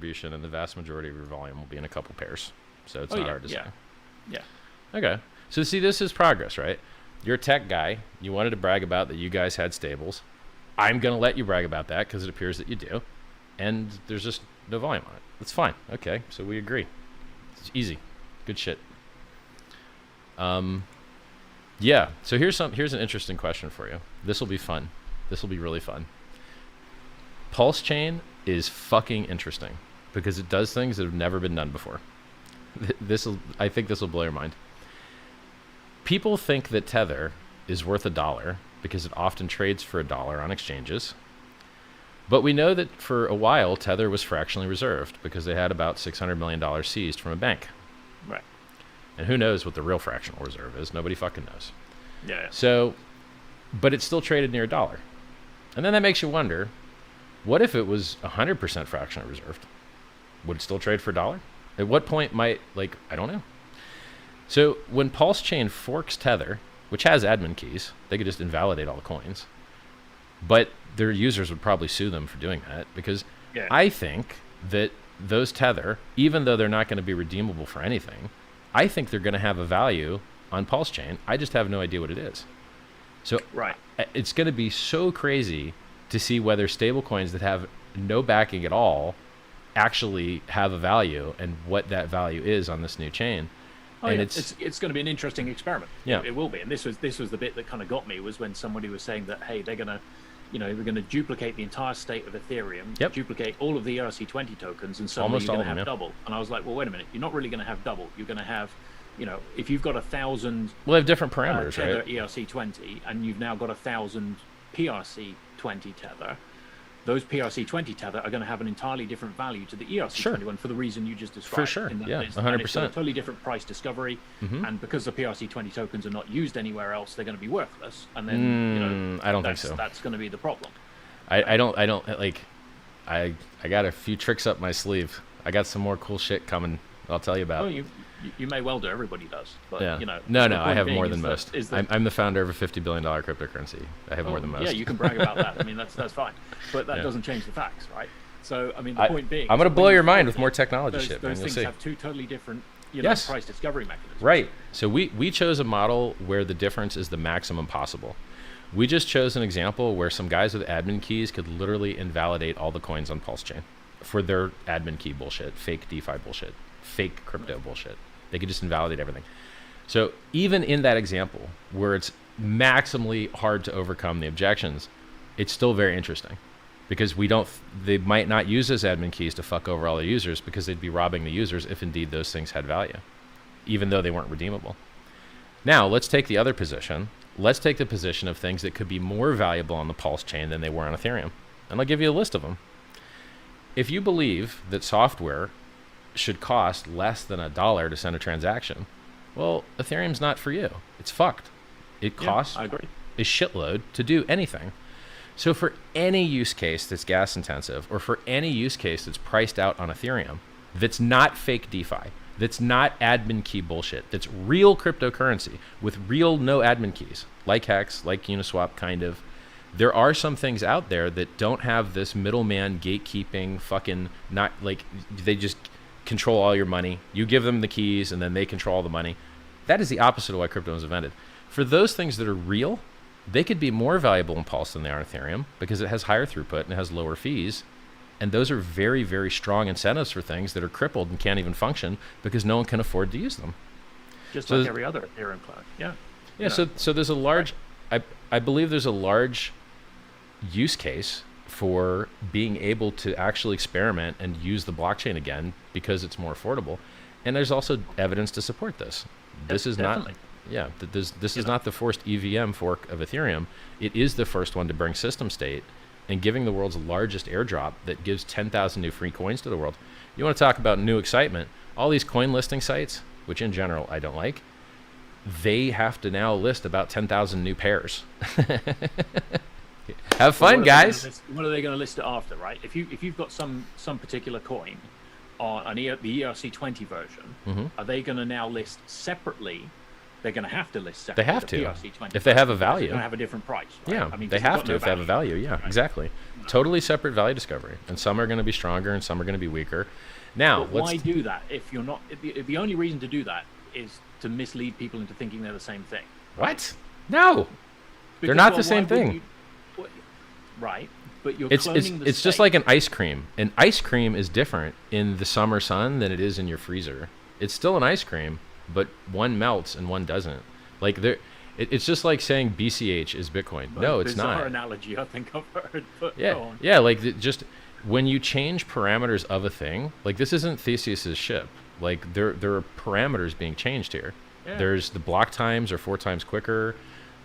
distribution, and the vast majority of your volume will be in a couple pairs. So it's not hard to say. Yeah. Okay. So see, this is progress, right? You're a tech guy. You wanted to brag about that you guys had stables. I'm going to let you brag about that because it appears that you do. And there's just no volume on it. That's fine. Okay. So we agree. It's easy. Good shit. Yeah. So here's an interesting question for you. This will be fun. This will be really fun. Pulsechain is fucking interesting because it does things that have never been done before. I think this will blow your mind. People think that Tether is worth $1 because it often trades for $1 on exchanges. But we know that for a while, Tether was fractionally reserved because they had about $600 million seized from a bank. Right. And who knows what the real fractional reserve is? Nobody fucking knows. Yeah. So, but it still traded near $1. And then that makes you wonder, what if it was 100% fractionally reserved? Would it still trade for $1? At what point might, I don't know. So when Pulsechain forks Tether, which has admin keys, they could just invalidate all the coins. But their users would probably sue them for doing that because I think that those Tether, even though they're not going to be redeemable for anything, I think they're going to have a value on Pulsechain. I just have no idea what it is. So it's going to be so crazy to see whether stablecoins that have no backing at all actually have a value and what that value is on this new chain. It's going to be an interesting experiment. Yeah, it will be. And this was the bit that kind of got me, was when somebody was saying that, hey, they're going to, we're going to duplicate the entire state of Ethereum, duplicate all of the ERC20 tokens, and suddenly you're going to have double. And I was like, well, wait a minute, you're not really going to have double. You're going to have, if you've got 1,000, we'll have different parameters, right? ERC20, and you've now got 1,000 PRC20 Tether. Those PRC20 Tether are going to have an entirely different value to the ERC20 one for the reason you just described. For sure, yeah, 100%. And it's a totally different price discovery, and because the PRC20 tokens are not used anywhere else, they're going to be worthless. And then, I don't think so. That's going to be the problem. I don't I got a few tricks up my sleeve. I got some more cool shit coming. I'll tell you about. Well, you may well do. Everybody does. But, No, I have more than most. I'm the founder of a $50 billion cryptocurrency. I have more than most. Yeah, you can brag about that. I mean, that's fine. But that doesn't change the facts, right? So, I mean, the point being, I'm going to blow your mind with more technology shit, man. Those You'll things see. have two totally different price discovery mechanisms. Right. So we chose a model where the difference is the maximum possible. We just chose an example where some guys with admin keys could literally invalidate all the coins on Pulsechain for their admin key bullshit, fake DeFi bullshit, fake crypto bullshit. They could just invalidate everything. So even in that example where it's maximally hard to overcome the objections, it's still very interesting because they might not use those admin keys to fuck over all the users because they'd be robbing the users if indeed those things had value, even though they weren't redeemable. Now let's take the other position. Let's take the position of things that could be more valuable on the Pulse chain than they were on Ethereum. And I'll give you a list of them. If you believe that software should cost less than $1 to send a transaction, well, Ethereum's not for you. It's fucked. It costs I agree. a shitload to do anything. So for any use case that's gas intensive, or for any use case that's priced out on Ethereum, that's not fake DeFi, that's not admin key bullshit, that's real cryptocurrency with real no admin keys, like Hex, like Uniswap, kind of, there are some things out there that don't have this middleman gatekeeping fucking, not like they just control all your money. You give them the keys and then they control all the money. That is the opposite of why crypto was invented. For those things that are real, they could be more valuable in Pulse than they are in Ethereum because it has higher throughput and it has lower fees. And those are very, very strong incentives for things that are crippled and can't even function because no one can afford to use them. Just like every other Ethereum cloud. Yeah. Yeah. So there's a large, I believe there's a large use case for being able to actually experiment and use the blockchain again because it's more affordable. And there's also evidence to support this. This is definitely. This is not the forced EVM fork of Ethereum. It is the first one to bring system state and giving the world's largest airdrop that gives 10,000 new free coins to the world. You want to talk about new excitement? All these coin listing sites, which in general I don't like, they have to now list about 10,000 new pairs. Have fun, guys. What are they going to list it after, right? If you've got some particular coin on the ERC20 version, are they going to now list separately they're going to have to list They separately have the to. PRC20 If they have a they're value. going to have a different price. Right? Yeah, I mean, they have to if they have a value. Yeah, right? exactly. Totally separate value discovery. And some are going to be stronger and some are going to be weaker. Now, but why do that if you're not? If the only reason to do that is to mislead people into thinking they're the same thing. Right? What? No. They're not the same thing. Right. But you're it's cloning it's just like an ice cream. An ice cream is different in the summer sun than it is in your freezer. It's still an ice cream, but one melts and one doesn't. Like it's just like saying BCH is Bitcoin. No, it's not. Bizarre analogy I think I've heard. But yeah, like just when you change parameters of a thing, like this isn't Theseus's ship. Like there are parameters being changed here. Yeah. There's the block times are 4 times quicker.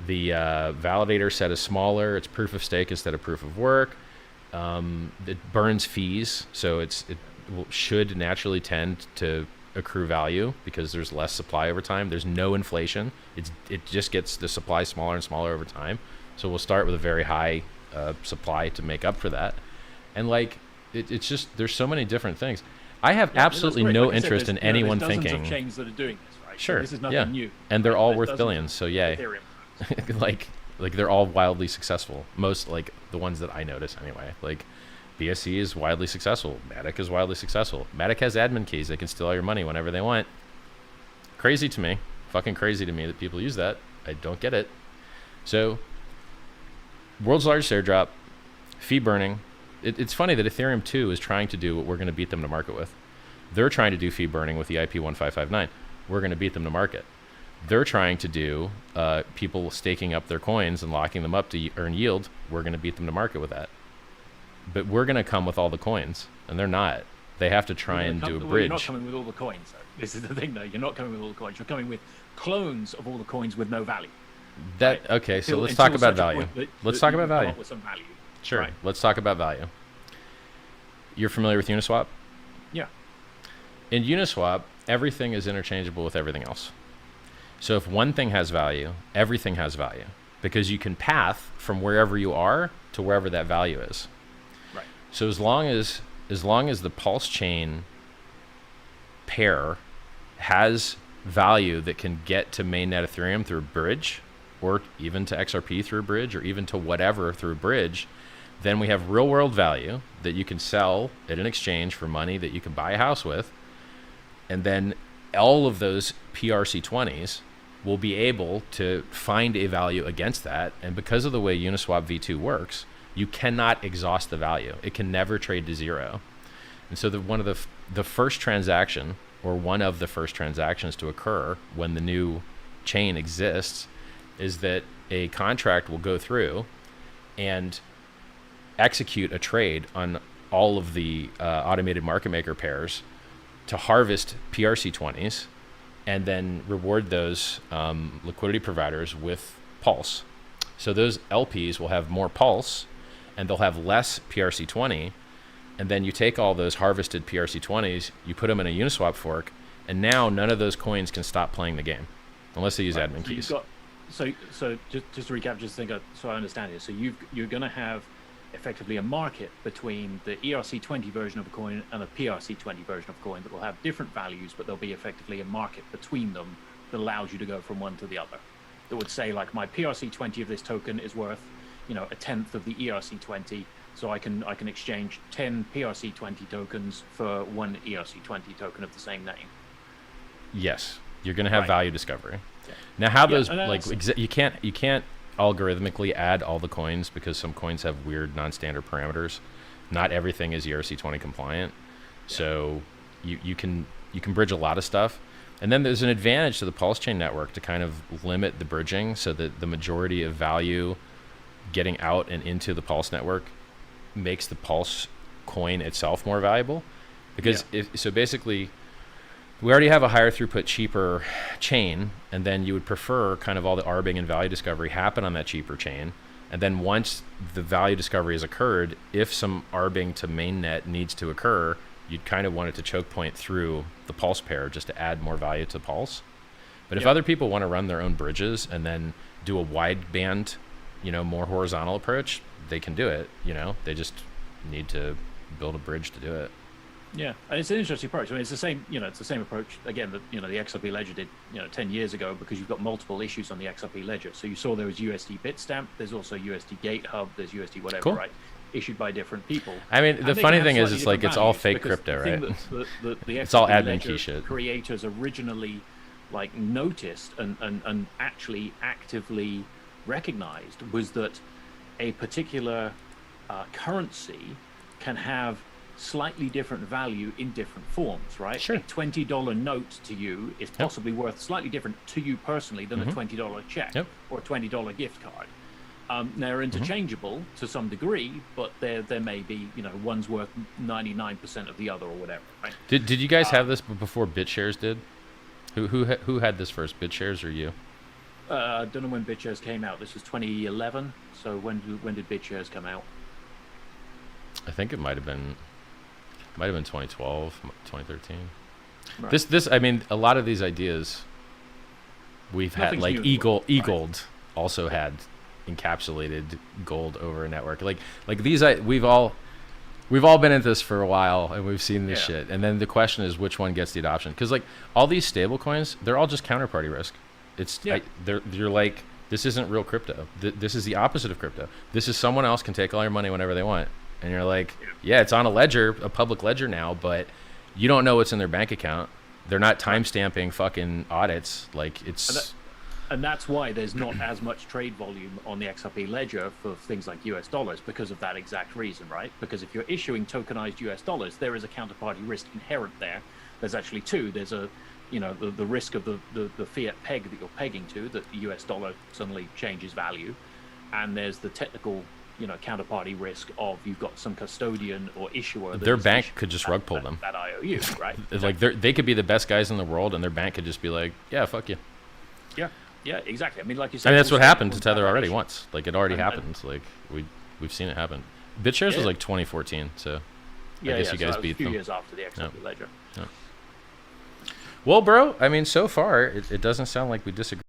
The validator set is smaller. It's proof of stake instead of proof of work. It burns fees, so it should naturally tend to accrue value because there's less supply over time. There's no inflation. It just gets the supply smaller and smaller over time. So we'll start with a very high supply to make up for that. And like it's just there's so many different things. I have absolutely no interest in anyone thinking. There's dozens of chains that are doing this, right? Sure. So this is nothing new. And they're all worth billions. So yay. Ethereum. like they're all wildly successful. Most like the ones that I notice anyway. Like BSC is wildly successful. Matic is wildly successful. Matic has admin keys. They can steal all your money whenever they want. Crazy to me. Fucking crazy to me that people use that. I don't get it. So world's largest airdrop, fee burning. It's funny that Ethereum 2 is trying to do what we're going to beat them to market with. They're trying to do fee burning with the IP 1559. We're going to beat them to market. They're trying to do people staking up their coins and locking them up to earn yield. We're going to beat them to market with that. But we're going to come with all the coins, and they're not. They have to try and do a bridge. Well, you're not coming with all the coins, though. This is the thing, though. You're not coming with all the coins. You're coming with clones of all the coins with no value. That okay, so let's talk about value. Let's talk about value. With some value. Sure. Right. Let's talk about value. You're familiar with Uniswap? Yeah. In Uniswap, everything is interchangeable with everything else. So if one thing has value, everything has value because you can path from wherever you are to wherever that value is. Right. So as long as the pulse chain pair has value that can get to mainnet Ethereum through a bridge, or even to XRP through a bridge, or even to whatever through a bridge, then we have real world value that you can sell at an exchange for money that you can buy a house with. And then all of those PRC20s will be able to find a value against that. And because of the way Uniswap v2 works, you cannot exhaust the value. It can never trade to zero. And so one of the first transaction, or one of the first transactions to occur when the new chain exists, is that a contract will go through and execute a trade on all of the automated market maker pairs to harvest PRC20s and then reward those liquidity providers with Pulse. So those LPs will have more Pulse and they'll have less PRC20. And then you take all those harvested PRC20s, you put them in a Uniswap fork, and now none of those coins can stop playing the game unless they use admin keys. So just to recap, so I understand it. So you're going to have effectively a market between the ERC20 version of a coin and a PRC20 version of a coin that will have different values, but there'll be effectively a market between them that allows you to go from one to the other. That would say, like, my PRC20 of this token is worth, a tenth of the ERC20, so I can exchange 10 PRC20 tokens for one ERC20 token of the same name. Yes, you're going to have value discovery. Yeah. Now, how those you can't algorithmically add all the coins because some coins have weird non-standard parameters. Not everything is ERC20 compliant, so you can bridge a lot of stuff. And then there's an advantage to the Pulse chain network to kind of limit the bridging so that the majority of value getting out and into the Pulse network makes the Pulse coin itself more valuable. Because so basically, we already have a higher throughput, cheaper chain, and then you would prefer kind of all the arbing and value discovery happen on that cheaper chain. And then once the value discovery has occurred, if some arbing to mainnet needs to occur, you'd kind of want it to choke point through the Pulse pair just to add more value to Pulse. But if other people want to run their own bridges and then do a wide band, more horizontal approach, they can do it. They just need to build a bridge to do it. Yeah, and it's an interesting approach. I mean, it's the same, it's the same approach again that the XRP ledger did, 10 years ago, because you've got multiple issues on the XRP ledger. So you saw there was USD Bitstamp, there's also USD Gate Hub, there's USD whatever, cool. right? Issued by different people. I mean, the funny thing is, it's like it's all fake crypto, right? The it's all admin key shit. Creators originally like noticed and actually actively recognized was that a particular currency can have slightly different value in different forms, right? Sure. A $20 note to you is possibly worth slightly different to you personally than a $20 check or a $20 gift card. They're interchangeable to some degree, but there may be, one's worth 99% of the other or whatever, right? Did you guys have this before BitShares did? Who had this first, BitShares or you? I don't know when BitShares came out. This was 2011. So when did BitShares come out? I think it might have been 2012, 2013. Right. This I mean, a lot of these ideas we've had, like eGold also had encapsulated gold over a network. Like these, we've all been at this for a while and we've seen this shit. And then the question is which one gets the adoption? Because like all these stable coins, they're all just counterparty risk. It's you're like, this isn't real crypto. This is the opposite of crypto. This is someone else can take all your money whenever they want. And you're like, yeah, it's on a ledger, a public ledger now, but you don't know what's in their bank account. They're not timestamping fucking audits. Like it's... And that's why there's not as much trade volume on the XRP ledger for things like US dollars, because of that exact reason, right? Because if you're issuing tokenized US dollars, there is a counterparty risk inherent there. There's actually two. There's a, the risk of the fiat peg that you're pegging to, that the US dollar suddenly changes value. And there's the technical, counterparty risk of you've got some custodian or issuer. Their bank could just rug pull them. That IOU, right? Like they could be the best guys in the world and their bank could just be like, yeah, fuck you. Yeah, exactly. I mean, like you said, I mean, that's what happened to Tether already once. Like it already happened. Like we've seen it happen. BitShares was like 2014, so I guess you guys beat them. A few years after the XRP ledger. Well, bro, I mean, so far it doesn't sound like we disagree.